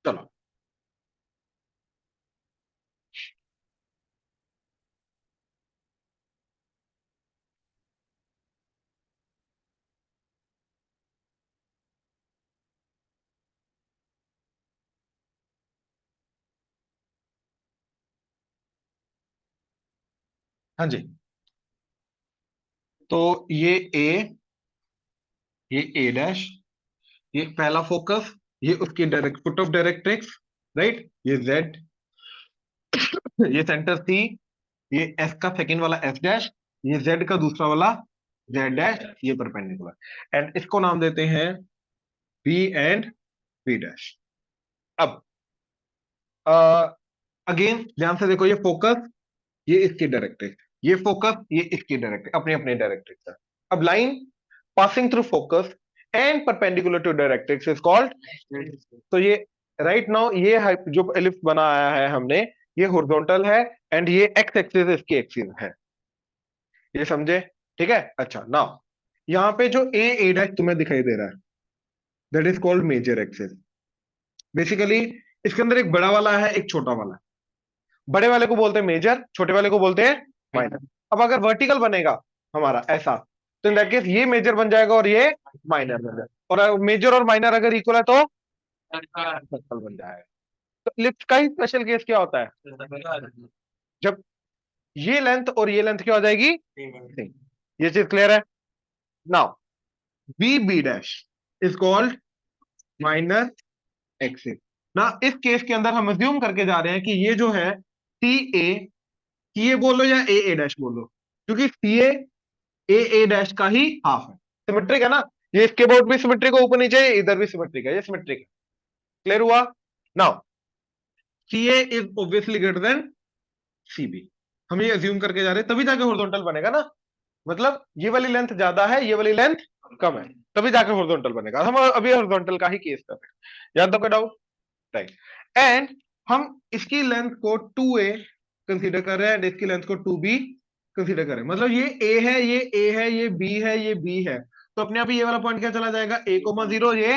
चलो हाँ जी। तो ये ए डैश, ये पहला फोकस, ये उसकी direct foot of directrix, right, ये जेड, ये सेंटर सी, ये एस का सेकंड वाला एस डैश, ये जेड का दूसरा वाला जेड डैश, ये परपेंडिकुलर, एंड इसको नाम देते हैं बी एंड बी डैश। अब अगेन ध्यान से देखो, ये फोकस, ये इसकी डायरेक्ट्रिक्स, ये फोकस, ये इसकी डायरेक्ट्रिक्स, अपनी अपनी डायरेक्ट्रिक्स है। अब line passing through focus and perpendicular to directrix is called, तो ये राइट नाउ ये जो एलिप्स बनाया है हमने, ये हॉरिजॉन्टल है, एंड ये एक्स एक्सिस इसकी एक्सिस है, ये समझे? ठीक है, अच्छा नाउ यहाँ पे जो ए डैश तुम्हें दिखाई दे रहा है, that is called major axis. Basically इसके अंदर एक बड़ा वाला है, एक छोटा वाला है। बड़े वाले को बोलते हैं मेजर, छोटे वाले को बोलते हैं माइनर। अब अगर वर्टिकल बनेगा हमारा ऐसा, तो इन दैट केस ये मेजर बन जाएगा और ये माइनर बन जाएगा, और मेजर और माइनर अगर इक्वल है तो सर्कल बन जाएगा। तो इलिप्स का ही स्पेशल केस क्या होता है, जब ये लेंथ और ये लेंथ क्या हो जाएगी, सेम। ये चीज क्लियर है? Now B B dash is called minor axis ना। इस केस के अंदर हम अज्यूम करके जा रहे हैं कि ये जो है सी ए बोलो या ए डैश बोलो, क्योंकि सी ए डैश का ही हाफ है, सिमेट्रिक है ना। ये इसके बोर्ड भी सिमेट्रिक है, ऊपर नीचे इधर भी सिमेट्रिक है, ये सिमेट्रिक है। क्लियर हुआ? Now C A is obviously greater than C B, हम ये अज्यूम करके जा रहे हैं, तभी जाके हॉरिजॉन्टल बनेगा ना। मतलब ये वाली लेंथ ज्यादा है, ये वाली लेंथ कम है, तभी जाके हॉरिजॉन्टल बनेगा। हम अभी हॉरिजॉन्टल का ही केस कर रहे हैं, याद तो डाउट, राइट। एंड हम इसकी लेंथ को 2a कंसीडर कर रहे हैं, एंड इसकी लेंथ को 2b कंसीडर कर रहे हैं। मतलब ये a है, ये a है, ये b है, ये b है, तो अपने आप ही ये वाला पॉइंट क्या चला जाएगा, a,0, ये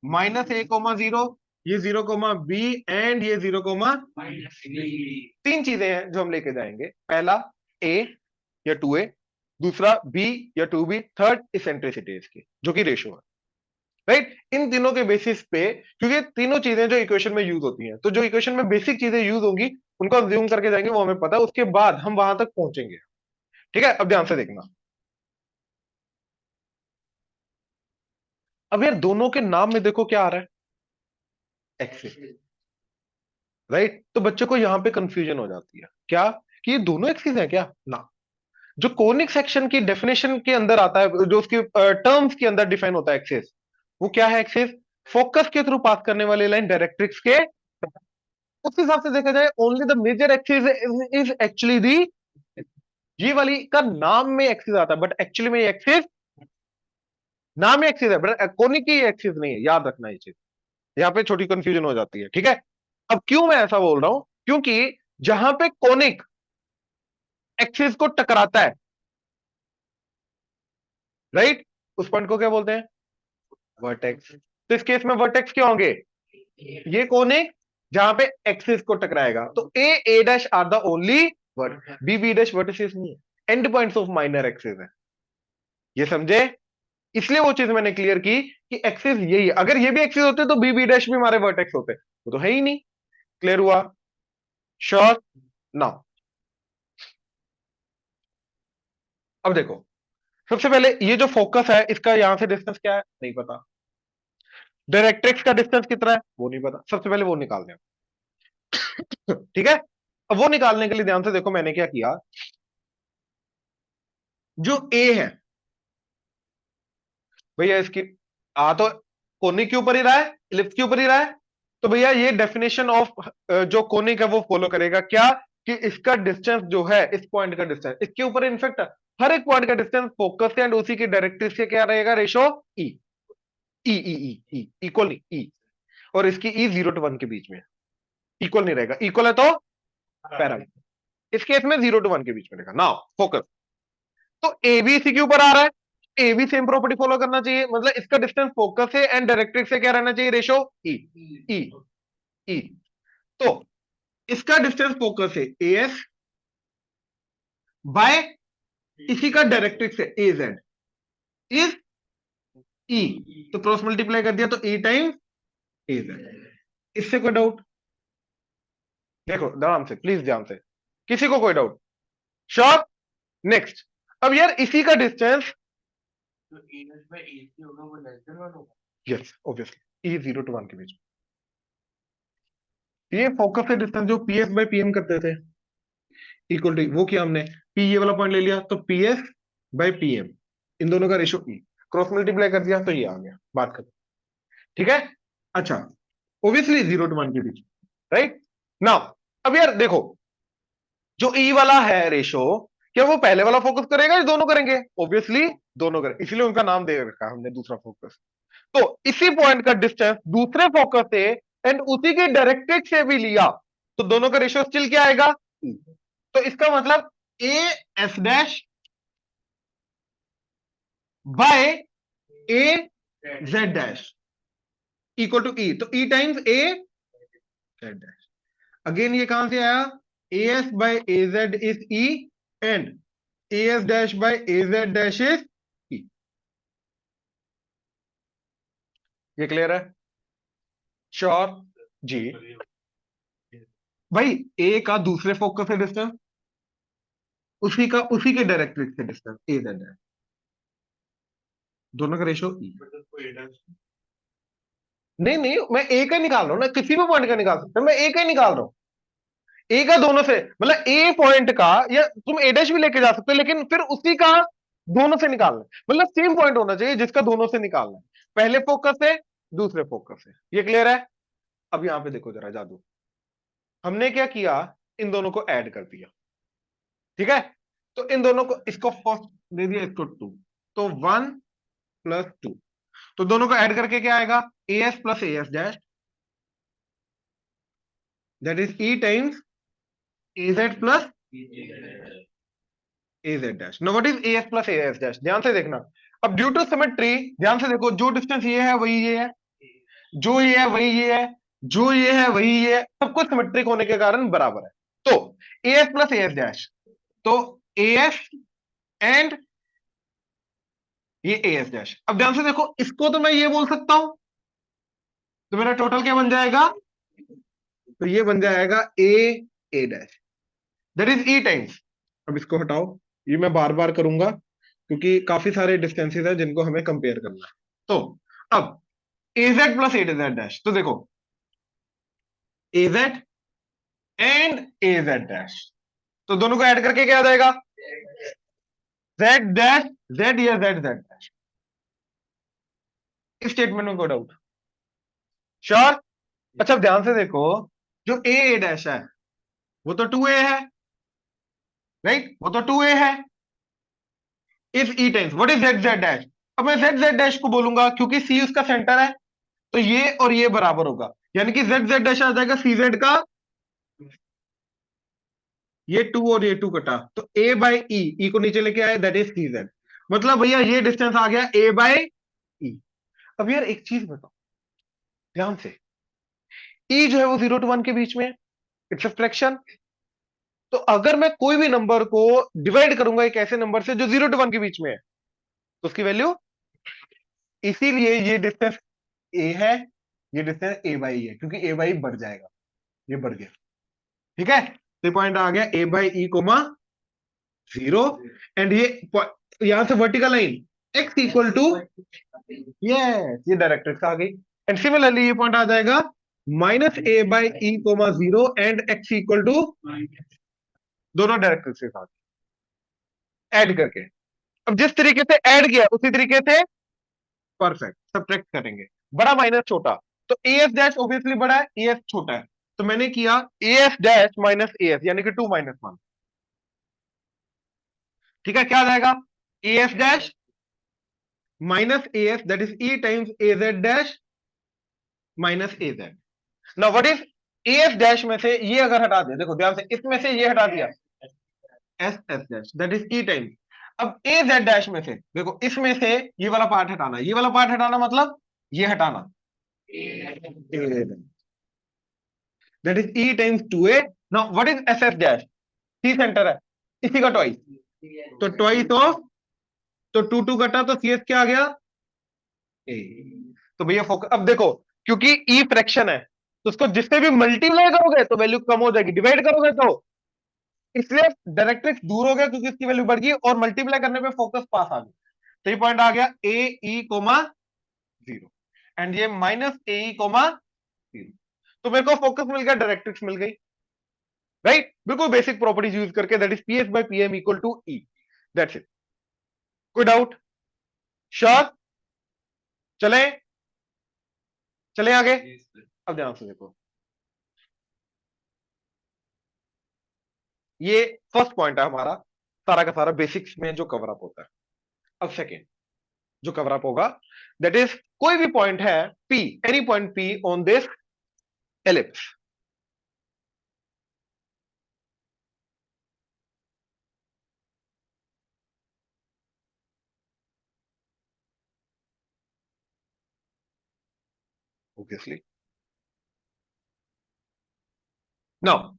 -a,0, ये 0,b, एंड ये 0,b। तीन चीजें हैं जो हम लेके जाएंगे, पहला a या 2a, दूसरा b या 2b, थर्ड इसेंट्रिसिटी इसकी जो कि रेशियो है, राइट। इन तीनों के बेसिस पे, क्योंकि तीनों चीजें जो इक्वेशन में यूज होती हैं, तो जो इक्वेशन में बेसिक चीजें यूज होंगी उनको अज्यूम करके जाएंगे, वो हमें पता है, उसके बाद हम वहां तक पहुंचेंगे। ठीक है, अब ध्यान से देखना। अब यार दोनों के नाम में देखो क्या आ रहा है, एक्सिस, राइट। तो बच्चे को यहां पे कंफ्यूजन हो जाती है क्या, कि ये दोनों एक्सिस है क्या ना। जो कोनिक सेक्शन की डेफिनेशन के अंदर आता है, जो उसकी टर्म्स के अंदर डिफाइन होता है एक्सिस, वो क्या है, एक्सिस फोकस के थ्रू पास करने वाली लाइन डायरेक्ट्रिक्स के, उस हिसाब से देखा जाए only the major axis is actually the, ये वाली का नाम में एक्सिस आता है, बट एक्चुअली में एक्सिस नाम में एक्सिस है, बट कोनिक की एक्सिस नहीं है, याद रखना ये चीज, यहाँ पे छोटी कंफ्यूजन हो जाती है। ठीक है, अब क्यों मैं ऐसा बोल रहा हूं, क्योंकि जहां पे कोनिक एक्सिस को टकराता है, राइट, उस पॉइंट को क्या बोलते हैं, वर्टेक्स। तो इस केस में वर्टेक्स क्या होंगे, ये कोनिक जहां पे एक्सिस को टकराएगा, तो A dash are the only word, B dash vertices नहीं है, and points of minor axis है, ये समझे? इसलिए वो चीज मैंने क्लियर की कि एक्सिस यही है, अगर ये भी एक्सिस होते तो बी डैश भी हमारे वर्टेक्स होते, वो तो है ही नहीं। क्लियर हुआ? श्योर? नाउ अब देखो, सबसे पहले ये जो फोकस है इसका यहां से डिस्टेंस क्या है नहीं पता, डायरेक्ट्रिक्स का डिस्टेंस कितना है वो नहीं पता, सबसे पहले वो निकाल दें। ठीक है, अब वो निकालने के लिए ध्यान से देखो मैंने क्या किया, जो ए है भैया इसकी, आ तो कोनिक के ऊपर ही रहा है, इलिप्स के ऊपर ही रहा है, तो भैया ये डेफिनेशन ऑफ जो कोनिक है वो फॉलो करेगा क्या, कि इसका डिस्टेंस जो है, इस पॉइंट का डिस्टेंस इसके ऊपर, इनफेक्ट हर एक पॉइंट का डिस्टेंस फोकस से एंड उसी की डायरेक्ट्रिक्स से क्या रहेगा, रेशो ई, इक्वल ई, और इसकी ई 0 to 1 के बीच में, इक्वल नहीं रहेगा, इक्वल है तो पैरेलल, इस केस में 0 to 1 के बीच में रहेगा। नाउ फोकस, तो ए बी सी के ऊपर आ रहा है, ए भी सेम प्रॉपर्टी फॉलो करना चाहिए, मतलब इसका डिस्टेंस फोकस से एंड डायरेक्ट्रिक्स से क्या रहना चाहिए, रेशो ई, ई, ई। तो इसका डिस्टेंस फोकस है ए एस बाय इसी का डायरेक्ट्रिक्स है ए जेड इज ई। तो क्रॉस मल्टीप्लाई कर दिया तो ई टाइम्स ए जेड। इससे कोई डाउट? देखो ध्यान से, प्लीज ध्यान से, किसी को कोई डाउट? श्योर? नेक्स्ट। अब यार इसी का distance, yes obviously, E 0 to 1 के बीच। ये फोकस से डिस्टेंस जो P S by P M करते थे इक्वल टू, वो किया हमने, पी ये वाला पॉइंट ले लिया तो P S by P M, इन दोनों का रेशियो ई, क्रॉस मल्टीप्लाई कर दिया तो ये आ गया, बात खत्म। ठीक है? अच्छा, ऑब्वियसली 0 to 1 के बीच, राइट नाउ। अब यार देखो, जो ई वाला है रेशो, क्या वो पहले वाला फोकस करेगा या दोनों करेंगे? ऑब्वियसली दोनों करेंगे, इसलिए उनका नाम दे रखा हमने दूसरा फोकस। तो इसी पॉइंट का डिस्टेंस दूसरे फोकस से एंड उसी के डायरेक्ट्रिक्स से भी लिया तो दोनों का रेशियो स्टिल क्या आएगा? E। तो इसका मतलब A S dash by A Z dash equal to E, तो E times A Z dash. Again ये कहां से आया? A S by A Z is E and A S dash by A Z dash is E. ये clear है? Sure जी। भाई A का दूसरे फोकस से डिस्टेंस उसी के डायरेक्ट्रिक्स से डिस्टेंस ए जेड है, दोनों का रेशियो ई। नहीं नहीं, मैं ए का ही निकाल रहा हूं ना, किसी भी पॉइंट का निकाल सकते हैं, मैं ए का ही निकाल रहा हूं। ए का दोनों से मतलब ए पॉइंट का, या तुम ए डैश भी लेके जा सकते हो, लेकिन फिर उसी का दोनों से निकालना है, मतलब सेम पॉइंट होना चाहिए जिसका दोनों से निकालना है, पहले फोकस से दूसरे फोकस से। ये क्लियर है? अब यहां पे देखो जरा जादू, हमने क्या किया, इन दोनों को ऐड कर दिया। ठीक है? तो इन दोनों को, इसको फर्स्ट दे दिया, इसको 2, तो 1 प्लस 2, तो दोनों को ऐड करके क्या आएगा? ए S plus A S dash, that is E times A Z plus A Z dash. Know what is A S plus A S dash? ध्यान से देखना। अब ड्यू टू सिमेट्री, ध्यान से देखो, जो डिस्टेंस ये है वही ये है, जो ये है वही ये है, जो ये है वही ये है, सब कुछ सिमेट्रिक होने के कारण बराबर है। तो A S plus A S dash, तो ए एस एंड ये ए एस डैश। अब ध्यान से देखो, इसको तो मैं ये बोल सकता हूं, तो मेरा टोटल क्या बन जाएगा? तो ये बन जाएगा A A dash, that is E times. अब इसको हटाओ, ये मैं बार बार करूंगा क्योंकि काफी सारे डिस्टेंसेस हैं जिनको हमें कंपेयर करना है। तो अब A Z plus A Z dash, तो देखो A Z and A Z dash, तो दोनों को ऐड करके क्या आ जाएगा? जेड डैश जेड या जेड जेड डैश। इस स्टेटमेंट में कोई डाउट? श्योर? अच्छा ध्यान से देखो, जो ए डैश है वो तो 2a है, राइट? वो तो 2a है, is E times what is Z Z dash. अब मैं जेड जेड डैश को बोलूंगा क्योंकि सी उसका सेंटर है, तो ये और ये बराबर होगा, यानी कि जेड जेड डैश आ जाएगा सी जेड का, ये 2 और ये 2 कटा, तो ए बाई ई को नीचे लेके आए, दैट इज सी जेड। मतलब भैया ये डिस्टेंस आ गया ए बाई ई। अब यार एक चीज बताओ ध्यान से, ई जो है वो 0 to 1 के बीच में है, इट्स अ फ्रैक्शन। तो अगर मैं कोई भी नंबर को डिवाइड करूंगा एक ऐसे नंबर से जो 0 to 1 के बीच में है, तो उसकी वैल्यू, इसीलिए ये डिस्टेंस ए है, ये डिस्टेंस ए बाई है, क्योंकि ए बाई बढ़ जाएगा, ये बढ़ गया। ठीक है? तो पॉइंट आ गया A by E comma 0, and यहां से vertical line x equal to, yes ये डायरेक्ट्रिक्स आ गई, एंड सिमिलरली ये पॉइंट आ जाएगा minus A by E comma 0 and X equal to, दोनों डायरेक्ट्रिक्स के साथ ऐड करके। अब जिस तरीके से ऐड किया उसी तरीके से परफेक्ट सब्ट्रैक्ट करेंगे, बड़ा माइनस छोटा, तो ए एस डैश ऑब्वियसली बड़ा है, ए एस छोटा है, तो मैंने किया ए S dash minus A S, यानी कि 2 माइनस 1। ठीक है? क्या आ जाएगा? ए S dash minus A S, that is E times A Z dash minus A Z. Now what is A S dash में से ये अगर हटा दिया, देखो ध्यान से, इसमें से ये हटा दिया, S S dash that is E times. अब ए जेड डैश में से देखो, इसमें से ये वाला पार्ट हटाना, ये वाला पार्ट हटाना मतलब ये हटाना, that is E times 2a. Now what is S S dash? C centre है, इसी का ट्वाइस, तो ट्वाइस ऑफ, तो 2 कटा तो सी एस क्या आ गया? ए. तो भैया फोकस, अब देखो, क्योंकि ई फ्रैक्शन है तो उसको जिससे भी मल्टीप्लाई करोगे तो वैल्यू कम हो जाएगी, डिवाइड करोगे तो, इसलिए डायरेक्ट्रिक्स दूर हो गया क्योंकि इसकी वैल्यू बढ़ गई और मल्टीप्लाई करने पे फोकस पास आ गया. तो ये पॉइंट आ गया ए ई कोमा 0 एंड ये माइनस ए ई कोमा 0. तो मेरे को फोकस मिल गया, डायरेक्ट्रिक्स मिल गई, राइट? बिल्कुल बेसिक प्रॉपर्टीज यूज करके, that is P S by P M equal to E. That's it. कोई डाउट? श्योर? चले चले आगे. अब ध्यान से देखो, ये फर्स्ट पॉइंट है हमारा सारा का सारा बेसिक्स में जो कवर अप होता है. अब सेकेंड जो कवर अप होगा, दैट इज कोई भी पॉइंट है P, any point P on this ellipse. Obviously. Now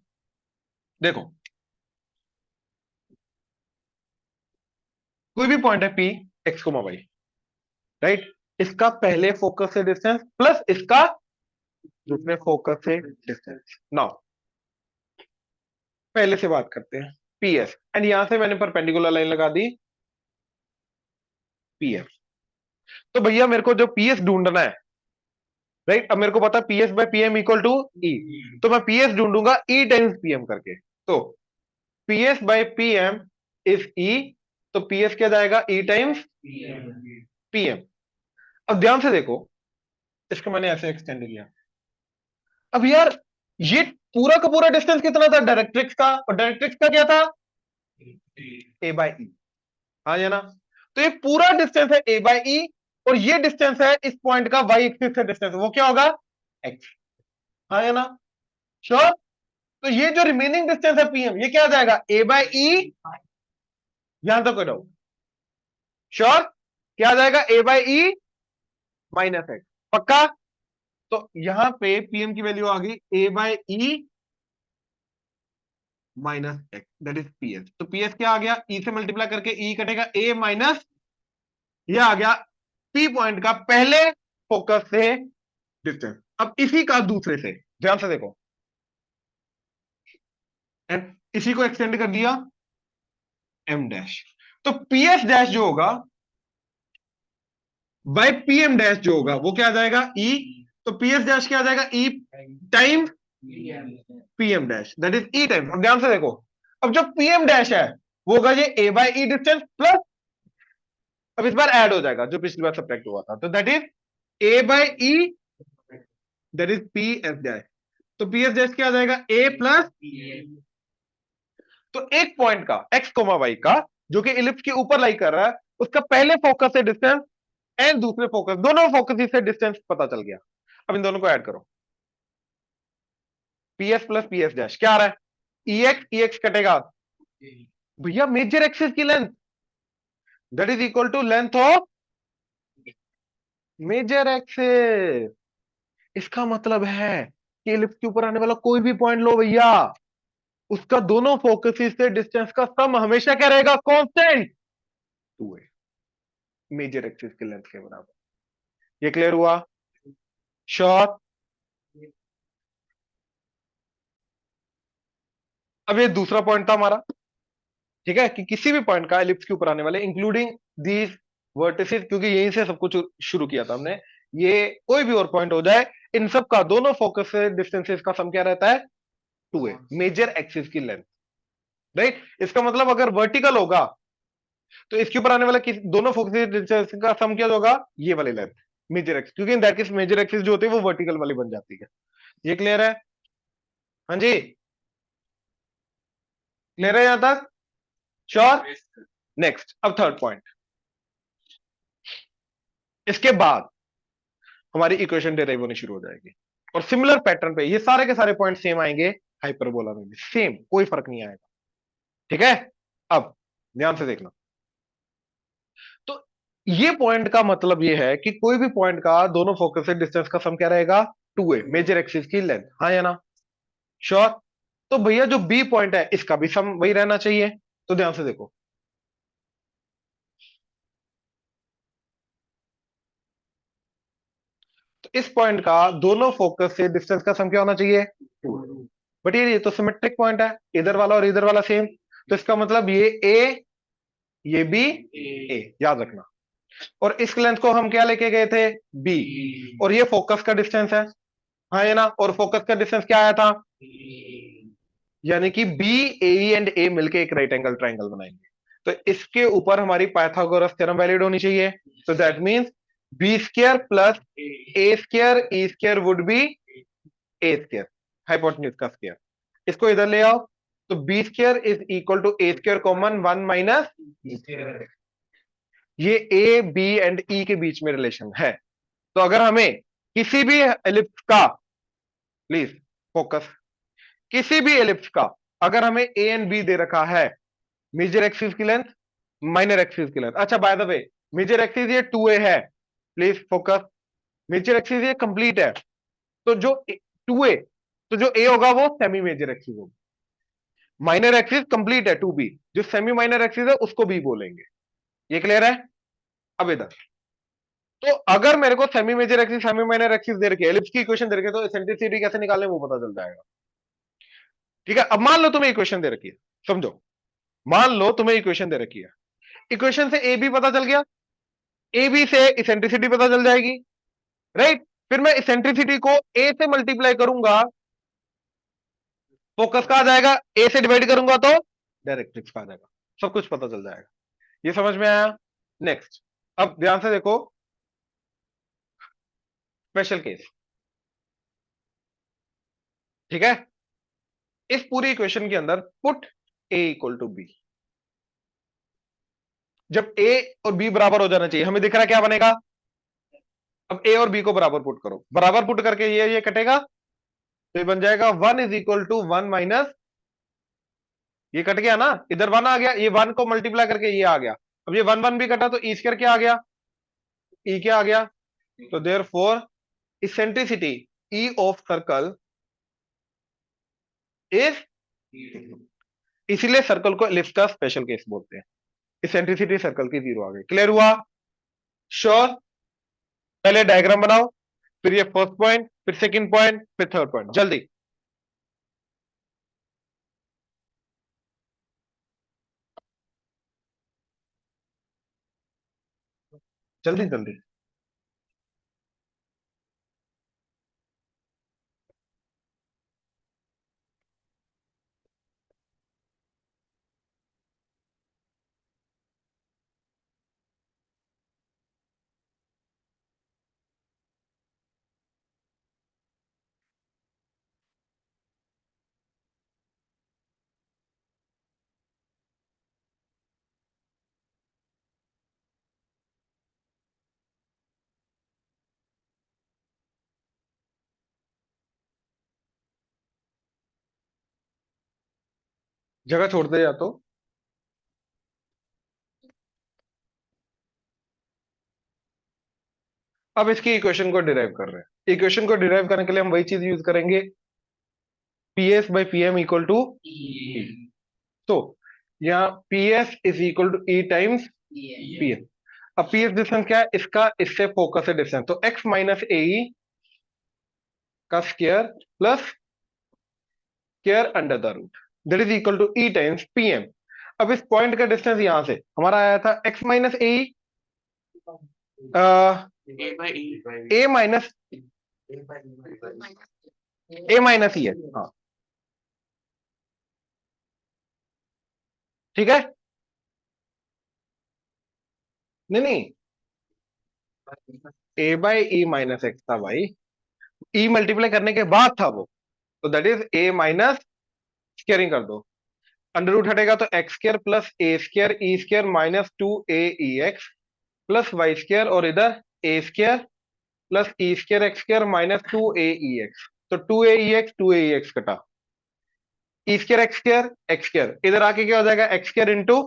देखो, कोई भी पॉइंट है P x, y, राइट? इसका पहले फोकस से डिस्टेंस प्लस इसका दूसरे फोकस से डिस्टेंस. नाउ पहले से बात करते हैं पी एस, एंड यहां से मैंने परपेंडिकुलर लाइन लगा दी पी एफ. तो भैया मेरे को जो पी एस ढूंढना है, राइट? अब मेरे को पता है P S by P M equal to E, तो मैं पी एस ढूंढूंगा ई टाइम्स पी एम करके. तो P S by P M is E, तो पी एस क्या जाएगा? E times P M. अब ध्यान से देखो, इसको मैंने ऐसे एक्सटेंड किया. अब यार ये पूरा का पूरा डिस्टेंस कितना था डायरेक्ट्रिक्स का, और डायरेक्ट्रिक्स का क्या था? ए बाई ई. हाँ या ना? तो ये पूरा डिस्टेंस है ए बाई ई, और ये डिस्टेंस है इस पॉइंट का वाई एक्सिस से डिस्टेंस, वो क्या होगा? एक्स. हाँ या ना? श्योर? तो ये जो रिमेनिंग डिस्टेंस है पीएम, ये क्या आ जाएगा? A by E. यहां तक कोई डाउट? श्योर? क्या आ जाएगा? A by E minus X. पक्का? तो यहां पे पीएम की वैल्यू आ गई A by E minus X, that is PS. तो पीएस क्या आ गया? ई से मल्टीप्लाई करके ई कटेगा, ए माइनस, ये आ गया पी पॉइंट का पहले फोकस से डिस्टेंस. अब इसी का दूसरे से, ध्यान से देखो, एंड इसी को एक्सटेंड कर दिया एम डैश. तो पीएस डैश जो होगा बाय पीएम डैश जो होगा वो क्या आ जाएगा? ई. तो पीएस डैश क्या आ जाएगा? E time PM dash, that is E time. अब ध्यान से देखो, अब जो पीएम डैश है वो होगा ये ए बाई ई डिस्टेंस प्लस, अब इस बार ऐड हो जाएगा जो पिछली बार सब्ट्रैक्ट हुआ था, तो that is a by E, that is P S dash. तो पी एस डैश क्या आ जाएगा? ए प्लस. तो एक पॉइंट का एक्स कोमा वाई का जो कि इलिप्स के ऊपर लाई कर रहा है, उसका पहले फोकस से डिस्टेंस एंड दूसरे फोकस, दोनों फोकस से डिस्टेंस पता चल गया. अब इन दोनों को ऐड करो, P S plus P S dash क्या आ रहा है? ई एक्स कटेगा भैया मेजर एक्सिस की length, that is equal to length of major axis. इसका मतलब है कि इलिप्स के ऊपर आने वाला कोई भी पॉइंट लो भैया, उसका दोनों फोकस से डिस्टेंस का सम हमेशा क्या रहेगा? कांस्टेंट 2a, मेजर एक्सिस की लेंथ के बराबर. ये क्लियर हुआ? श्योर? अब ये दूसरा पॉइंट था हमारा, ठीक है, कि किसी भी पॉइंट का एलिप्स के ऊपर आने वाले इंक्लूडिंग दीज वर्टिसेस, क्योंकि यहीं से सब कुछ शुरू किया था हमने, ये कोई भी और पॉइंट हो जाए, इन सब का दोनों फोकस से डिस्टेंसेस का सम क्या रहता है? 2a, मेजर एक्सिस की लेंथ, राइट? इसका मतलब अगर वर्टिकल होगा तो इसके ऊपर आने वाला दोनों फोकस डिस्टेंस का सम क्या होगा? ये वाली लेंथ, मेजर एक्सिस, क्योंकि in that case major axis जो होती है वो वर्टिकल वाली बन जाती है. ये क्लियर है? हाँ जी, क्लियर है यहां तक? श्योर? नेक्स्ट, अब थर्ड पॉइंट. इसके बाद हमारी इक्वेशन डेराइव होनी शुरू हो जाएगी, और सिमिलर पैटर्न पे ये सारे के सारे पॉइंट सेम आएंगे हाइपरबोला में भी, सेम, कोई फर्क नहीं आएगा. ठीक है? अब ध्यान से देखना, तो ये पॉइंट का मतलब ये है कि कोई भी पॉइंट का दोनों फोकस से डिस्टेंस का सम क्या रहेगा? 2a, मेजर एक्सिस की लेंथ. हाँ या ना? श्योर। तो भैया जो बी पॉइंट है इसका भी सम वही रहना चाहिए। तो ध्यान से देखो, तो इस पॉइंट का दोनों फोकस से डिस्टेंस का सम क्या होना चाहिए? 2। बट ये तो सिमेट्रिक पॉइंट है, इधर वाला और इधर वाला सेम। तो इसका मतलब ये ए, ये बी, ए, याद रखना। और इस लेंथ को हम क्या लेके गए थे? बी। और ये फोकस का डिस्टेंस है, हाँ है ना? और फोकस का डिस्टेंस क्या आया था? यानी कि बी, ए एंड ए मिलके एक राइट एंगल ट्राइंगल बनाएंगे। तो इसके ऊपर हमारी पाइथागोरस थ्योरम वैलिड होनी चाहिए। तो that means B square plus A square E square would be A square, hypotenuse का स्क्वायर। इसको इधर ले आओ, तो B square is equal to A square common 1 minus, ये ए बी एंड ई के बीच में रिलेशन है। तो अगर हमें किसी भी एलिप्स का, प्लीज फोकस, किसी भी एलिप्स का अगर हमें ए एंड बी दे रखा है, मेजर एक्सिस की लेंथ, माइनर एक्सिस की लेंथ, अच्छा by the way major axis ये 2a है, प्लीज फोकस, मेजर एक्सिस ये कंप्लीट है। तो जो 2a, तो जो ए होगा वो सेमी मेजर एक्सिस होगा। माइनर एक्सिस कंप्लीट है 2b, जो सेमी माइनर एक्सिस है उसको भी बोलेंगे। ये क्लियर है? अब इधर, तो अगर मेरे को semi major axis semi minor axis दे रखी है, एलिप्स की इक्वेशन दे रखी है, तो एसेंट्रिसिटी कैसे निकालने वो पता चल जाएगा। ठीक है, अब मान लो तुम्हें इक्वेशन दे रखी है, समझो, मान लो तुम्हें इक्वेशन दे रखी है, इक्वेशन से ए बी पता चल गया, ए बी से इसेंट्रिसिटी पता चल जाएगी, राइट? फिर मैं इसेंट्रिसिटी को ए से मल्टीप्लाई करूंगा, फोकस का आ जाएगा, ए से डिवाइड करूंगा तो डायरेक्ट्रिक्स का आ जाएगा, सब कुछ पता चल जाएगा। ये समझ में आया? नेक्स्ट, अब ध्यान से देखो, स्पेशल केस। ठीक है, इस पूरी इक्वेशन के अंदर put A equal to B. जब ए और बी बराबर हो जाना चाहिए, हमें दिख रहा है क्या बनेगा? अब ए और बी को बराबर पुट करो, बराबर पुट करके ये कटेगा, तो ये बन जाएगा 1 इज इक्वल टू 1 माइनस, ये कट गया ना, इधर 1 आ गया, ये 1 को मल्टीप्लाई करके ये आ गया। अब ये 1 1 भी कटा, तो ई स्क्वायर क्या आ गया? ई क्या आ गया? तो therefore eccentricity E of circle is, इसीलिए सर्कल को एलिप्स का स्पेशल केस बोलते हैं। इसेंट्रिसिटी सर्कल की 0 आ गई। क्लियर हुआ? श्योर। पहले डायग्राम बनाओ, फिर ये फर्स्ट पॉइंट, फिर सेकंड पॉइंट, फिर थर्ड पॉइंट, जल्दी जल्दी जल्दी। जगह छोड़ते या तो, अब इसकी इक्वेशन को डिराइव कर रहे हैं। इक्वेशन को डिराइव करने के लिए हम वही चीज यूज करेंगे, P S by P M equal to E. तो यहाँ P S is equal to E times P S. अब पी एस डिस्टेंस क्या है इसका? इससे फोकस है डिस्टेंस, तो एक्स माइनस ए का square plus square under the root, that is equal to E times P M. अब इस पॉइंट का डिस्टेंस यहां से हमारा आया था एक्स माइनस ए माइनस, ए माइनस ई है, हाँ ठीक है। नहीं नहीं, ए बाई ई माइनस एक्स था भाई, ई मल्टीप्लाई करने के बाद था वो, तो that is a minus, squaring कर दो, अंडर रूट हटेगा तो x square plus A square E square minus 2 A E x plus Y square, और इधर ए स्क्वायर प्लस ई स्क्वायर एक्स स्क्वायर माइनस 2 ए ई एक्स। तो 2 ए ई एक्स, 2 ए ई एक्स कटा, ई स्क्वायर एक्स स्क्वायर, इधर आके क्या हो जाएगा? X square into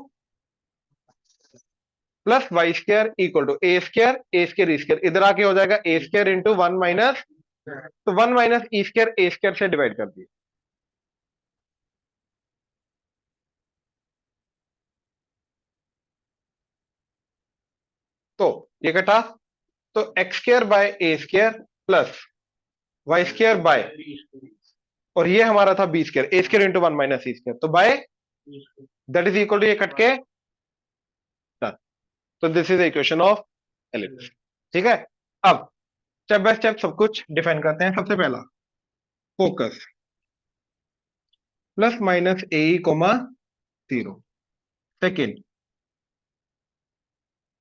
plus Y square equal to A square E square, इधर आके हो जाएगा ए स्क्वायर इंटू 1 माइनस, तो 1 माइनस ई स्क्वायर ए स्क्वायर से डिवाइड कर दिया, तो ये कटा, तो X square by A square plus Y square by, और ये हमारा था B square, A square into one minus C square, तो by that is equal to ये कट के done। तो this is equation of ellipse. ठीक है, अब स्टेप बाय स्टेप सब कुछ डिफाइन करते हैं। सबसे पहला focus plus minus a comma zero. Second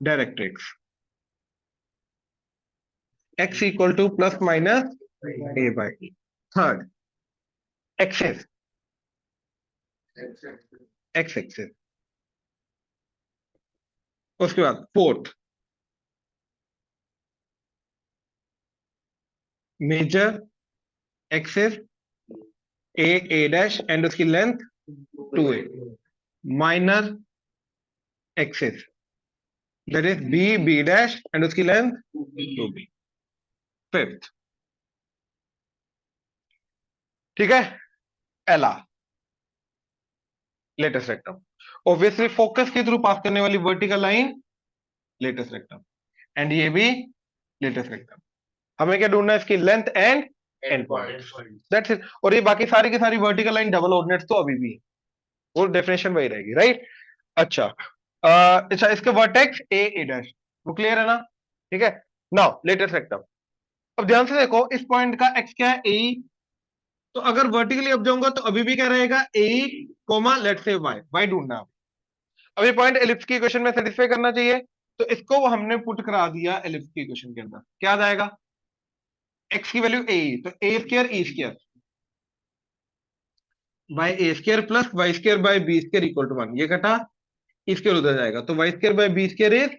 directrix x equal to plus minus A by. Third axes, x axes. उसके बाद fourth major axes a dash and उसकी length 2a। Minor axes that is b dash and उसकी length 2b। Fifth, ठीक है, एला latus rectum. Obviously focus के through pass करने वाली vertical line latus rectum, and ये भी लेटेस्ट रेक्टम। हमें क्या ढूंढना है, इसकी length and and point, that's it. और ये बाकी सारी की सारी वर्टिकल लाइन डबल ऑर्डिनेट्स तो अभी भी है, वो डेफिनेशन वही रहेगी, राइट। अच्छा, अच्छा इसके वर्टेक्स ए डैश, वो क्लियर है ना। ठीक है, नाउ लेटेस्ट रेक्टम। अब ध्यान से देखो, इस पॉइंट का एक्स क्या है, ए। तो अगर वर्टिकली अब जाऊंगा तो अभी भी क्या रहेगा, a comma let's say y, y ढूंढना है। अब ये पॉइंट एलिप्स की इक्वेशन में सेटिस्फाई करना चाहिए, तो इसको हमने पुट करा दिया एलिप्स की इक्वेशन के अंदर। क्या आ जाएगा, एक्स की वैल्यू ए, तो a square e square by A square plus Y square by b square equal to 1। ये कटा, स्क्र उधर जाएगा, तो y square by b square is,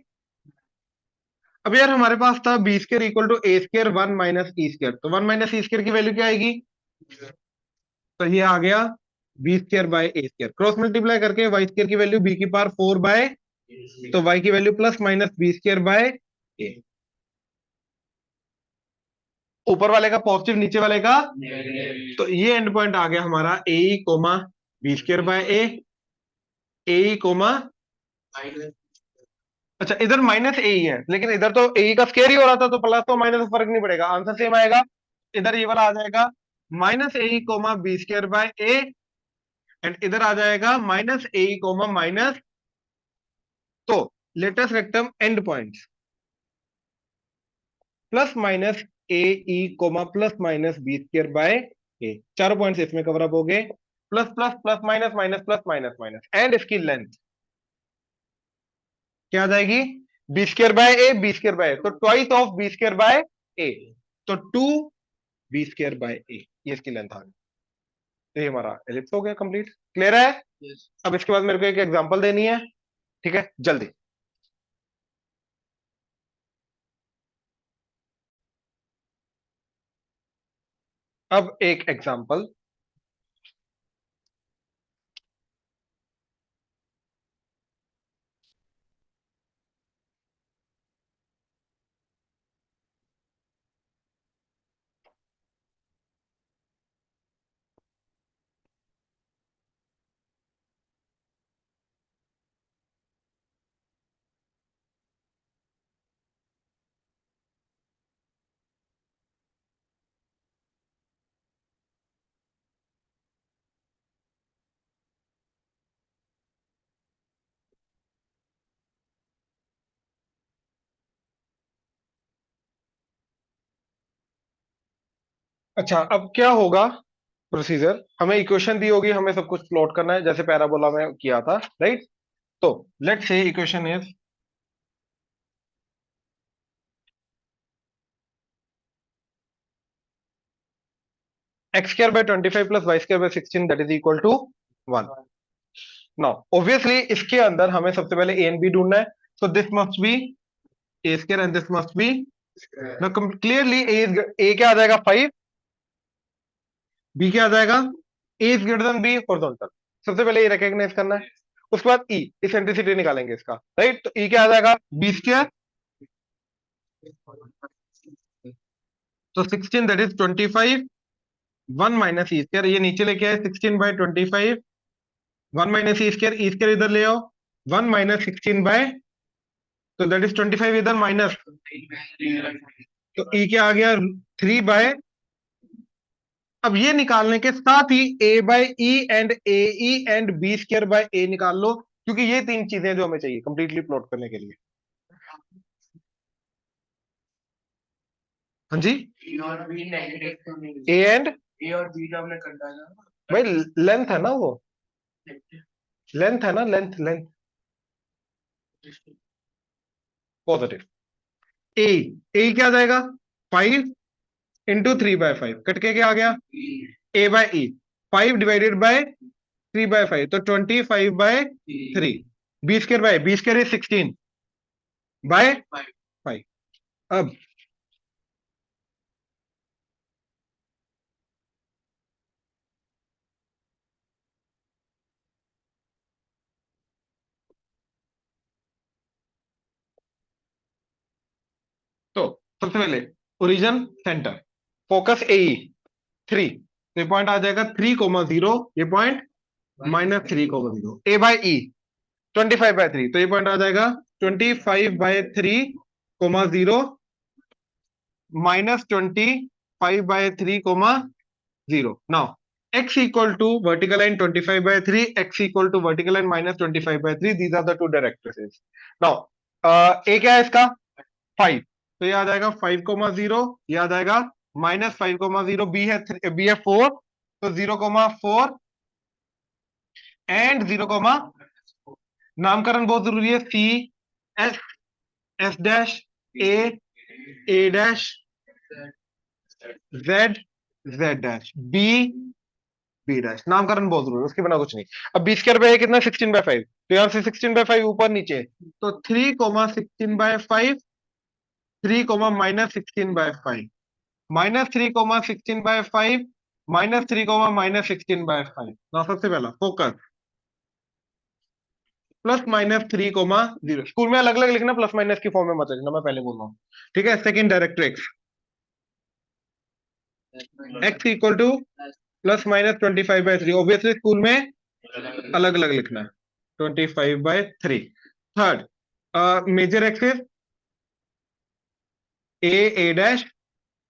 अब यार हमारे पास था B square equal to a square one minus e square, तो वन माइनस ई स्क्र की वैल्यू क्या आएगी, तो ये आ गया b square by A square, cross multiply करके वाई स्क्र की वैल्यू बी की पावर 4 बाय, तो वाई की value plus minus b square by a. ऊपर वाले का पॉजिटिव, नीचे वाले का, तो ये एंड पॉइंट आ गया हमारा a comma b square by a comma, अच्छा इधर माइनस ए ही है, लेकिन इधर तो ए का स्क्वायर ही हो रहा था, तो प्लस तो माइनस फर्क नहीं पड़ेगा, आंसर सेम आएगा। इधर ये वाला आ जाएगा minus a comma b square by a, and इधर आ जाएगा माइनस ए कोमा माइनस, तो latus rectum and points plus minus a e comma plus minus b square by a, चारों पॉइंट्स इसमें कवर अप हो गए। Plus plus plus minus minus plus minus minus, and इसकी length क्या आ जाएगी, b square by a, b square by a, तो twice of b square by a, तो टू बी स्क्वायर बाय ए, ये इसकी लेंथ आ गई। तो ये हमारा एलिप्स हो गया कंप्लीट। क्लियर है। yes. अब इसके बाद मेरे को एक एग्जांपल देनी है, ठीक है, जल्दी। अब एक एग्जांपल, अच्छा अब क्या होगा प्रोसीजर, हमें इक्वेशन दी होगी, हमें सब कुछ प्लॉट करना है जैसे पैराबोला में किया था, राइट। तो let's say equation is X square by 25 plus Y square by 16 that is equal to 1। Now obviously इसके अंदर हमें सबसे पहले ए एंड बी ढूंढना है, so this must be A square and this must be, now clearly a क्या आ जाएगा 5, बी क्या आ जाएगा, a is greater than b horizontal, सबसे पहले ये रिकॉग्नाइज करना है। उसके बाद ई, इसेंट्रिसिटी निकालेंगे इसका, राइट। तो ई क्या आ जाएगा, बी स्क्वायर, तो 16 that is 25, 1 minus E square, ये नीचे लेके आए 16 बाय 25, 1 माइनस ई स्क्वायर, ई स्क्वायर इधर ले आओ, 1 माइनस 16 बाय तो दैट इज 25 इधर माइनस, तो ई क्या आ गया 3 बाय, अब ये निकालने के साथ ही a by e and a e and b square by a निकाल लो, क्योंकि ये तीन चीजें जो हमें चाहिए कंप्लीटली प्लॉट करने के लिए। हाँ जी, ए एंड ए और बी का हमने कर डाला भाई, लेंथ है ना वो, लेंथ है ना, लेंथ लेंथ पॉजिटिव। ए ए क्या आ जाएगा 5 × 3/5 कट के क्या आ गया ए बाय ई, 5 डिवाइडेड बाय 3/5 तो 25/3, बी स्क्र इज 16/5। अब तो सबसे पहले ओरिजन सेंटर फोकस ए 3, तो ये पॉइंट आ जाएगा 3,0, ये पॉइंट -3,0। ए बाय ई 25/3, तो ये पॉइंट आ जाएगा 25/3,0 -25/3, now x equal to vertical line 25/3, x equal to vertical line -25/3, these are the two directrices. Now a क्या है इसका 5, तो ये आ जाएगा 5,0, ये आ जाएगा -5,0, बी है 4, तो 0,4 एंड 0, नामकरण बहुत जरूरी है, C S, S dash, A dash, Z, Z dash, B dash, नामकरण बहुत जरूरी है, उसके बिना कुछ नहीं। अब बी स्क्र बाय कितना 16/5, तो यहां से 16/5 ऊपर नीचे, तो 3,16/5, 3, -16/5, -3, -16/5। ना सबसे पहला फोकस +-3, स्कूल में अलग अलग लिखना, प्लस माइनस की फॉर्म में मत लिखना, मैं पहले बोल रहा हूँ, ठीक है। Second directrix x equal to +-25/3, obviously school में अलग अलग लिखना है, 25/3। Third major axis A dash,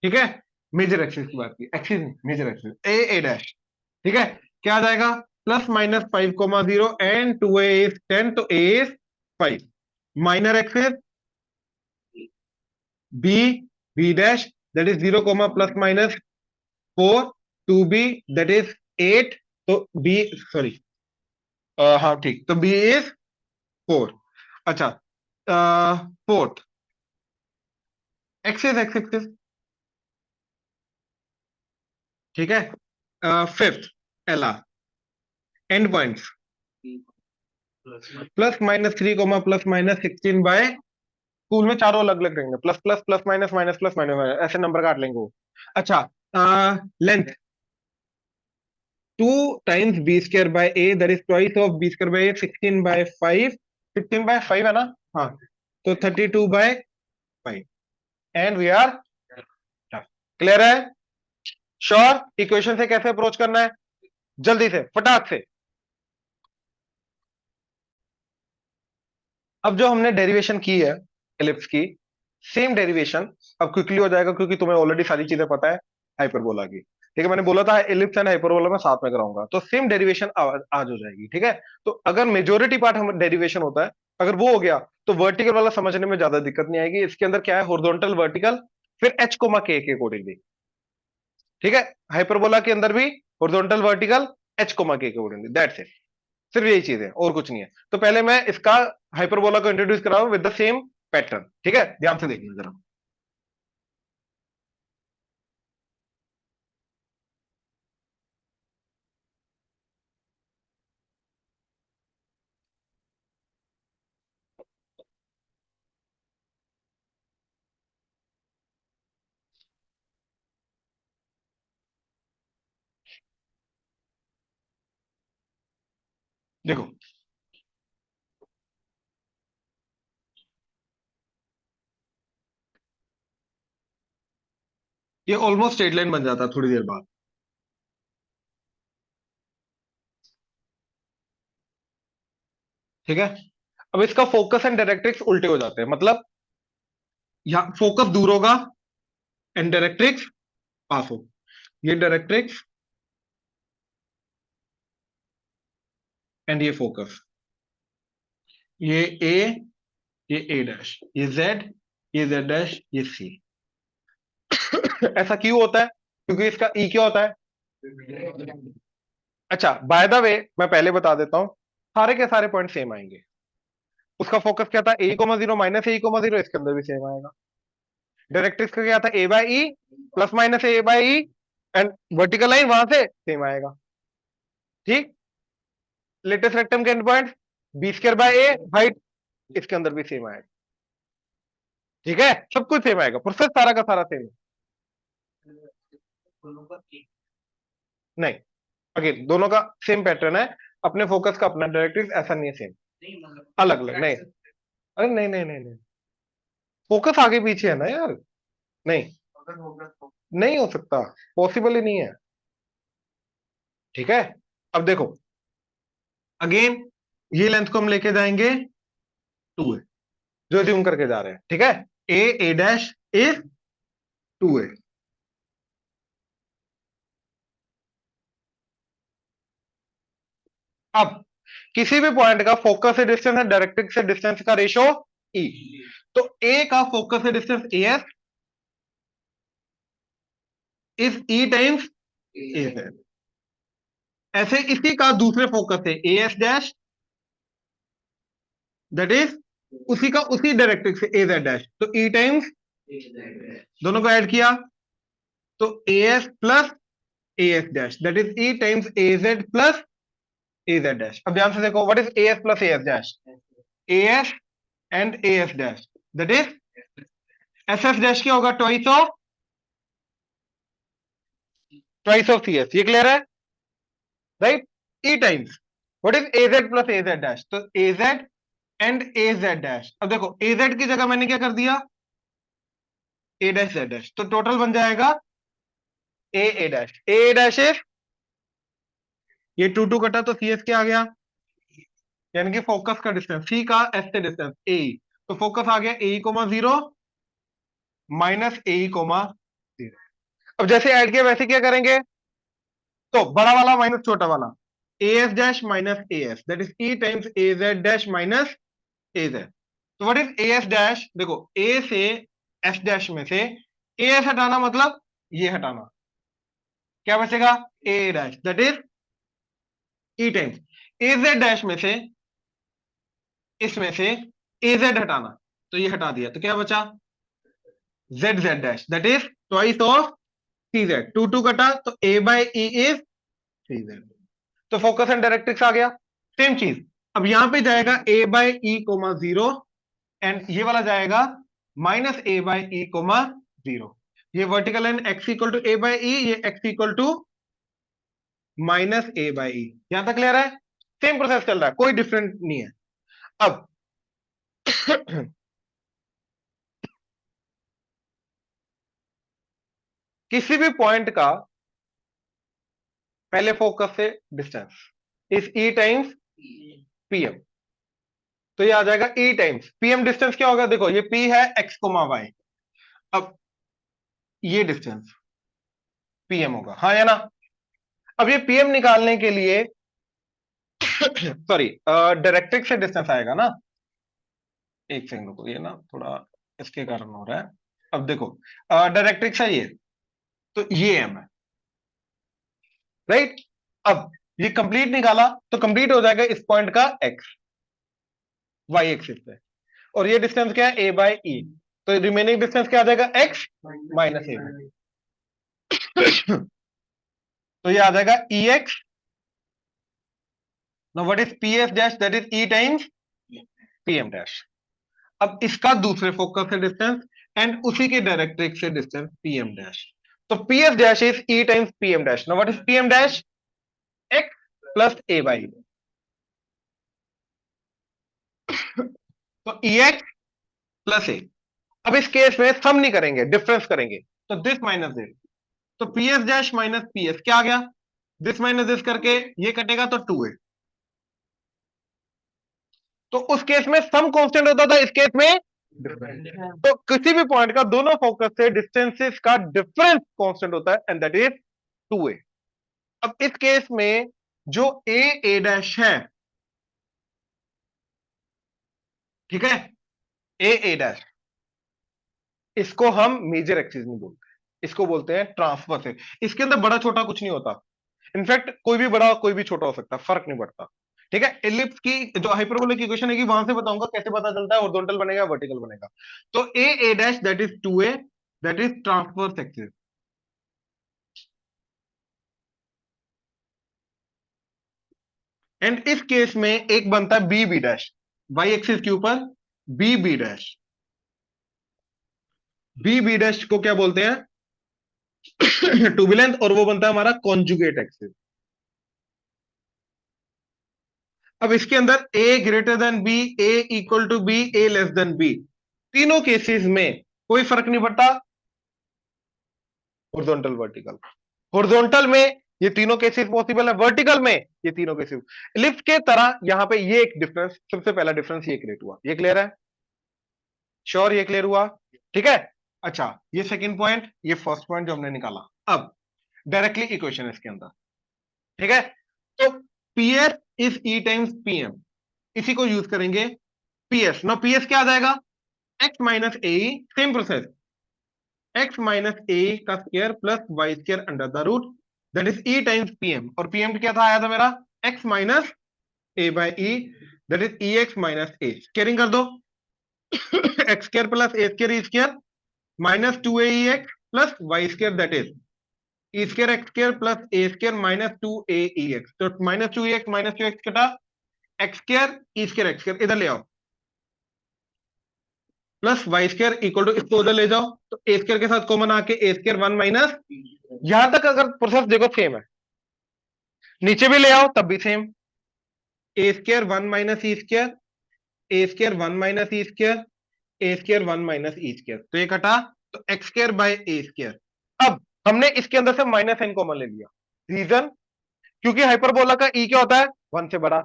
ठीक है, मेजर एक्सिस की बात की, axis major axis A dash, ठीक है, क्या आ जाएगा +-5,0 एंड 2a इज 10, तो a is 5। Minor axis B, B dash, that is 0, +-4, 2b that is 8, तो बी, सॉरी, हाँ ठीक, तो बी इज 4। अच्छा, फोर्थ एक्सिस, एक्सिस, ठीक है। Fifth L R, and points +-3, +-16 school में चारों अलग अलग रहेंगे, plus plus plus minus minus plus minus minus, ऐसे नंबर काट लेंगे वो। अच्छा, length 2 times b² by a, that is twice of b² by a, 16/5, 16/5 है ना, हाँ, तो 32/5, एंड वी आर क्लियर है, श्योर। इक्वेशन से कैसे अप्रोच करना है, जल्दी से फटाक से। अब जो हमने डेरिवेशन की है एलिप्स की, सेम डेरिवेशन अब क्विकली हो जाएगा, क्योंकि तुम्हें ऑलरेडी सारी चीजें पता है हाइपरबोला की, ठीक है। मैंने बोला था एलिप्स एंड हाइपरबोला में साथ में कराऊंगा, तो सेम डेरिवेशन आज हो जाएगी, ठीक है। तो अगर मेजोरिटी पार्ट हम डेरिवेशन होता है, अगर वो हो गया, तो वर्टिकल वाला समझने में ज्यादा दिक्कत नहीं आएगी। इसके अंदर क्या है, हॉरिजॉन्टल वर्टिकल, फिर एच कोमा के अकॉर्डिंगली, ठीक है। हाइपरबोला के अंदर भी हॉरिजॉन्टल वर्टिकल, एच कोमा के अकॉर्डिंगली, दैट्स इट, सिर्फ यही चीज है और कुछ नहीं है। तो पहले मैं इसका हाइपरबोला को इंट्रोड्यूस करा विद द सेम पैटर्न, ठीक है, ध्यान से देखना जरा। देखो, ये ऑलमोस्ट स्ट्रेट लाइन बन जाता है थोड़ी देर बाद, ठीक है। अब इसका फोकस एंड डायरेक्ट्रिक्स उल्टे हो जाते हैं, मतलब यहां फोकस दूर होगा एंड डायरेक्ट्रिक्स पास हो। ये डायरेक्ट्रिक्स एंड ये फोकस, ये ए, ये ए डैश, ये जेड, ये जेड डैश, ये सी। ऐसा क्यों होता है? क्योंकि इसका ई क्या होता है? अच्छा, बाय द वे मैं पहले बता देता हूं, सारे के सारे पॉइंट सेम आएंगे। उसका फोकस क्या था? A comma zero minus a comma zero, इसके अंदर भी सेम आएगा। डायरेक्ट्रिक्स का क्या था? A by e plus minus a by e, and vertical line वहां से सेम आएगा। ठीक। लेटेस्ट रेक्टम के end point b square by a height, इसके अंदर भी सेम आएगा। ठीक है, सब कुछ सेम आएगा, प्रोसेस सारा का सारा सेम है। नहीं, अगेन दोनों का सेम पैटर्न है, अपने फोकस का अपना डायरेक्ट्रिक्स ऐसा नहीं है सेम, अलग अलग नहीं। अरे नहीं नहीं नहीं नहीं, फोकस आगे पीछे है ना यार। नहीं, नहीं हो सकता, पॉसिबल ही नहीं है। ठीक है, अब देखो अगेन, ये लेंथ को हम लेके जाएंगे 2 है, जो ज्यूम करके जा रहे हैं। ठीक है, ए ए डैश इज 2 है। अब किसी भी पॉइंट का फोकस से डिस्टेंस है डायरेक्ट्रिक्स से डिस्टेंस का रेशो ई, तो ए का फोकस से distance A S is E times A S. ऐसे इसी का दूसरे फोकस है ए एस डैश, दैट इज उसी का उसी डायरेक्ट्रिक्स से ए जेड डैश, तो ई टाइम्स, दोनों को ऐड किया तो A S plus A S dash, that is E times A Z plus A Z dash. अब ध्यान से देखो, what is A S plus A S dash? A S and A S dash, that is S S dash क्या होगा? Twice of C S. ये clear है? Right. E times what is A Z plus A Z dash, तो A Z and A Z dash. अब देखो A Z की जगह मैंने क्या कर दिया? ए डैश जेड डैश, तो टोटल बन जाएगा A A dash. A dash is, ये टू टू कटा तो सी एस क्या आ गया? यानी कि फोकस का डिस्टेंस, सी का एस से डिस्टेंस ए, तो फोकस आ गया ए comma zero minus a comma zero. अब जैसे ऐड किया वैसे क्या करेंगे? तो बड़ा वाला माइनस छोटा वाला, A S dash minus A S, that is E times A Z dash minus A Z. तो what is A S dash? देखो ए से एस डैश में से ए एस हटाना मतलब ये हटाना, क्या बचेगा? A dash, that is E times A Z dash में से, इसमें से ए जेड हटाना, तो ये हटा दिया, तो क्या बचा? Z Z dash, that is twice of C Z. Two two कटा तो a by e is C Z. तो फोकस एंड डायरेक्ट्रिक्स आ गया। सेम चीज अब यहां पे जाएगा a by e comma zero, and ये वाला जाएगा minus a by e comma zero. ये vertical line x equal to a by e, ये x equal to minus a by e. यहां तक क्लियर है? सेम प्रोसेस चल रहा है, कोई डिफरेंट नहीं है। अब किसी भी पॉइंट का पहले फोकस से distance is E times PM, तो ये आ जाएगा ई टाइम्स पीएम। डिस्टेंस क्या होगा? देखो ये पी है एक्स कोमा वाई, अब ये डिस्टेंस पीएम होगा, हाँ या ना? अब ये पीएम निकालने के लिए सॉरी डायरेक्ट्रिक्स से डिस्टेंस आएगा ना। एक सेकंड रुको, ये ना थोड़ा इसके कारण हो रहा है। अब देखो डायरेक्ट्रिक्स है ये, तो ये एम है, राइट। अब ये कंप्लीट निकाला तो कंप्लीट हो जाएगा इस पॉइंट का एक्स वाई एक्सिस पे, और ये डिस्टेंस क्या है? ए बाय ई, तो रिमेनिंग डिस्टेंस क्या आ जाएगा? X minus a. तो ये आ जाएगा e x. Now what is P F dash? That is E times PM dash. अब इसका दूसरे फोकस से डिस्टेंस एंड उसी के डायरेक्ट्रिक्स से डिस्टेंस पीएम डैश, तो PF dash is E times PM dash. Now what is PM dash? X plus A by, तो ई x plus ए। अब इस केस में सम नहीं करेंगे, डिफरेंस करेंगे, तो दिस माइनस दिस, तो P S dash minus P S क्या आ गया? दिस माइनस दिस करके ये कटेगा तो 2 है, तो उस केस में सम कांस्टेंट होता था, इस केस में डिफरेंस। तो किसी भी पॉइंट का दोनों फोकस से डिस्टेंसेस का डिफरेंस कांस्टेंट होता है, एंड दैट इज 2a। अब इस केस में जो ए डैश है, ठीक है, ए डैश, इसको हम मेजर एक्सिस नहीं बोलते, इसको बोलते हैं ट्रांसवर्स है। इसके अंदर बड़ा छोटा कुछ नहीं होता, इनफैक्ट कोई भी बड़ा कोई भी छोटा हो सकता है, फर्क नहीं पड़ता। ठीक है, एलिप्स की जो हाइपरबोलिक इक्वेशन है कि वहां से बताऊंगा कैसे पता चलता है हॉरिजॉन्टल बनेगा वर्टिकल बनेगा। तो A dash that is 2a, that is transverse axis. And इस केस में एक बनता है बी डैश, वाई एक्सिस के ऊपर बी डैश। बी डैश को क्या बोलते हैं? टूबुलेंस, और वो बनता है हमारा कॉन्जुगेट एक्सिस। अब इसके अंदर a greater than b, a equal to b, a less than b, तीनों केसेस में कोई फर्क नहीं पड़ता हॉरिजॉन्टल वर्टिकल। हॉरिजॉन्टल में ये तीनों केसेस पॉसिबल है, वर्टिकल में ये तीनों केसेस। लिफ्ट के तरह यहां पे ये एक डिफरेंस, सबसे पहला डिफरेंस ये क्रिएट हुआ, ये क्लियर है? श्योर ये क्लियर हुआ? ठीक है। अच्छा, ये सेकंड पॉइंट, ये फर्स्ट पॉइंट जो हमने निकाला। अब डायरेक्टली इक्वेशन इसके अंदर, ठीक है। तो PS is E times PM, इसी को यूज करेंगे। पीएस, नो पीएस क्या आ जाएगा? X minus A, same process, X minus A का square plus Y square under the root, that is E times PM. और पीएम क्या था, आया था मेरा X minus A by E, that is E X minus A. Squaring कर दो, X square plus A square E square minus 2a X plus Y square, that is E square X square plus A square minus 2a x. तो minus 2 X minus 2 X कटा, X square ई square X square इधर ले आओ, plus Y square equal to, इसको उधर ले जाओ, तो ए स्क्वायर के साथ कॉमन आके ए स्क्वायर 1 माइनस, यहां तक अगर प्रोसेस देखो सेम है, नीचे भी ले आओ तब भी सेम, ए स्क्वायर 1 माइनस ई स्क्वायर, ए स्क्वायर 1 माइनस ई स्क्वायर, ए स्क्वायर 1 माइनस ई स्क्वायर, तो ये कटा, तो x square by A square. अब हमने इसके अंदर से माइनस एन कॉमन ले लिया, रीजन क्योंकि हाइपरबोला का ई क्या होता है? 1 से बड़ा।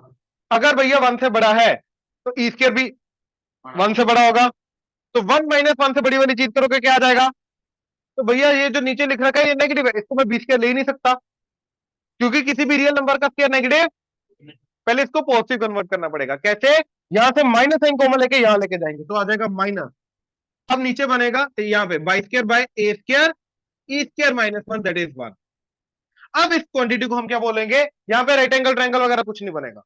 अगर भैया 1 से बड़ा है तो ई स्क्वायर भी 1 से बड़ा होगा, तो 1 माइनस 1 से बड़ी वाली चीज करोगे क्या आ जाएगा? तो भैया ये जो नीचे लिख रखा है ये नेगेटिव है, इसको मैं बी स्क्वायर ले ही नहीं सकता, क्योंकि किसी भी रियल नंबर का स्क्वायर नेगेटिव, पहले इसको पॉजिटिव कन्वर्ट करना पड़ेगा। कैसे? यहां से माइनस साइन कॉमन लेके यहां लेके जाएंगे तो आ जाएगा माइनस। अब नीचे बनेगा तो यहाँ पे by square by A square E square minus 1, that is 1। अब इस क्वांटिटी को हम क्या बोलेंगे? यहाँ पे राइट एंगल ट्रायंगल वगैरह कुछ नहीं बनेगा,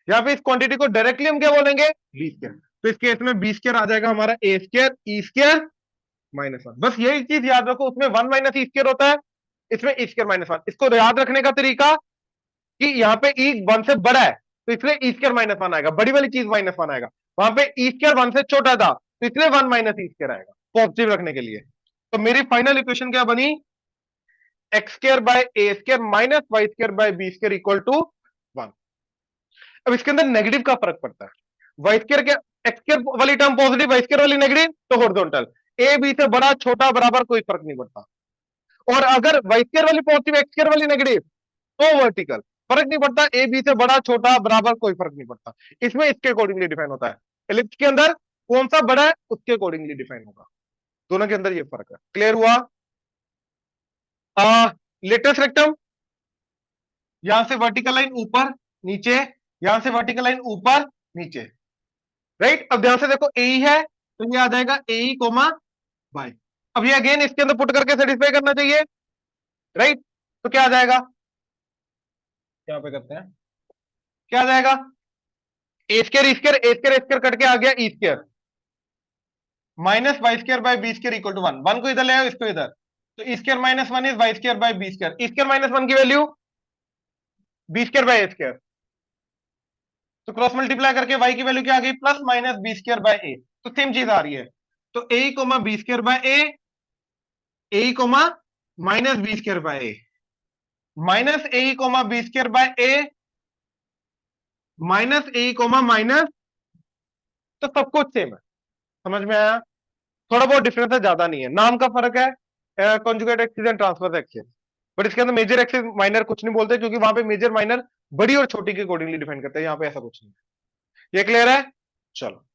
यहाँ पे इस क्वांटिटी को डायरेक्टली हम क्या बोलेंगे? B square. तो इस केस में बी स्क्वायर आ जाएगा हमारा A square E square minus 1। बस यही चीज याद रखो, उसमें 1 माइनस ई स्क्वायर होता है, इसमें ई स्क्वायर माइनस 1। इसको याद रखने का तरीका कि यहाँ पे ई 1 से बड़ा है तो इसलिए ई स्क्वायर माइनस 1 आएगा, बड़ी वाली चीज माइनस 1 आएगा। वहां पे ई स्क्वायर 1 से छोटा था तो इसलिए 1 माइनस ई स्क्वायर आएगा, पॉजिटिव रखने के लिए। तो मेरी फाइनल इक्वेशन क्या बनी? X square by A square minus Y square by B square equal to 1। अब इसके अंदर नेगेटिव का फर्क पड़ता है, वाई स्क्वायर के एक्स स्क्वायर वाली टर्म पॉजिटिव, वाई स्क्वायर वाली नेगेटिव, तो हॉरिजॉन्टल। ए बी से बड़ा छोटा बराबर कोई फर्क नहीं पड़ता, और अगर वाई स्क्वायर वाली पॉजिटिव एक्स स्क्वायर वाली नेगेटिव तो वर्टिकल, फर्क नहीं पड़ता, ए बी से बड़ा छोटा बराबर कोई फर्क नहीं पड़ता। इसमें इसके अकॉर्डिंगली डिफाइन होता है, एलिप्स के अंदर कौन सा बड़ा है उसके अकॉर्डिंगली डिफाइन होगा, दोनों के अंदर ये फर्क है। क्लियर हुआ? लेटेस्ट रेक्टम, यहां से वर्टिकल लाइन ऊपर नीचे, यहां से वर्टिकल लाइन ऊपर नीचे, राइट। अब ध्यान से देखो ए है तो ये आ जाएगा ए कोमा बाय। अब ये अगेन इसके अंदर पुट करके सेटिस्फाई करना चाहिए, राइट। तो क्या आ जाएगा, यहाँ पे करते हैं, क्या आ जाएगा? A square E square, A square square cut के आ गया e square minus Y square by B square equal to 1। 1 को इधर ले आओ, इसको इधर, तो e square minus 1 is y square by B square, E square minus 1 की value b square by A square, तो क्रॉस मल्टीप्लाई करके y की वैल्यू क्या आ गई? Plus minus b square by a, तो सेम चीज आ रही है। तो a comma b square by a comma minus b square by a, minus a comma b square by a minus a comma minus, तो सब कुछ सेम है, समझ में आया? थोड़ा बहुत डिफरेंस है, ज्यादा नहीं है, नाम का फर्क है, conjugate axis and transverse axis. But इसके अंदर मेजर एक्सिस माइनर कुछ नहीं बोलते, क्योंकि वहां पे मेजर माइनर बड़ी और छोटी के अकॉर्डिंगली डिफाइन करते हैं, यहाँ पे ऐसा कुछ नहीं है। ये क्लियर है? चलो